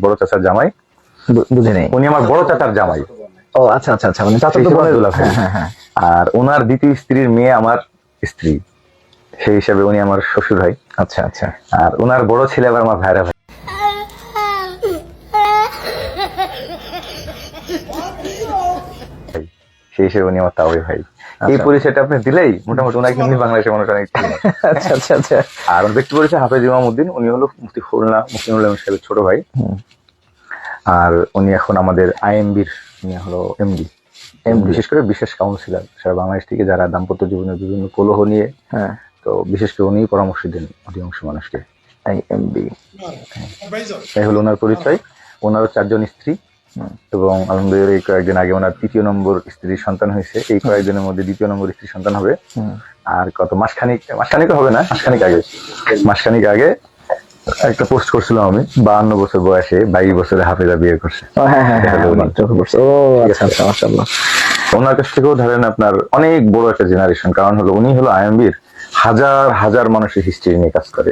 বড় চাচার জামাই। বুঝে নেই। উনি আমার বড় চাচার জামাই। ও আচ্ছা আচ্ছা আচ্ছা, মানে চাচা তো বোনের দুলা ভাই। হ্যাঁ হ্যাঁ। আর ওনার দ্বিতীয় স্ত্রীর মেয়ে আমার স্ত্রী, সেই হিসাবে উনি আমার শ্বশুর ভাই। আচ্ছা আচ্ছা। আর ওনার বড় ছেলে আবার আমার ভাইরা ভাই, সেই হিসেবে উনি আমার তাওই ভাই। এই পরিচয়টা আপনি দিলেই মোটামুটি ওনাকে এমনি বাংলাদেশের মানুষ অনেক চিনে। আচ্ছা আচ্ছা আচ্ছা। আর ওর ব্যক্তি পরিচয় হাফেজ ইমামউদ্দিন, উনি হলো মুফতি খুলনা মুসলিমুল ইসলাম সাহেবের ছোট ভাই। আর উনি এখন আমাদের আইএমবির উনি হলো এমডি, বিশেষ করে বিশেষ কাউন্সিলর সারা বাংলাদেশ থেকে যারা দাম্পত্য জীবনের বিভিন্ন কলহ নিয়ে, হ্যাঁ, তো বিশেষ করে উনি পরামর্শ দেন অধিকাংশ মানুষকে। আইএমবি, এই হলো ওনার পরিচয়। ওনারও 4 জন স্ত্রী এবং আলহামদুলিল্লাহ এই কয়েকদিন আগে ওনার 3য় নম্বর স্ত্রীর সন্তান হয়েছে। এই কয়েকদিনের মধ্যে 2য় নম্বর স্ত্রীর সন্তান হবে। আর কত মাসখানিক হবে না, মাসখানিক আগে একটা পোস্ট করছিলাম আমি, 52 বছর বয়সে 22 বছরে হাফেজা বিয়ে করছে। হ্যাঁ হ্যাঁ হ্যাঁ, ও আচ্ছা আচ্ছা, মাশাআল্লাহ। ওনার কাছ থেকেও ধরেন আপনার অনেক বড় একটা জেনারেশন, কারণ হলো উনি হলো আইএমবির হাজার হাজার মানুষের হিস্ট্রি নিয়ে কাজ করে।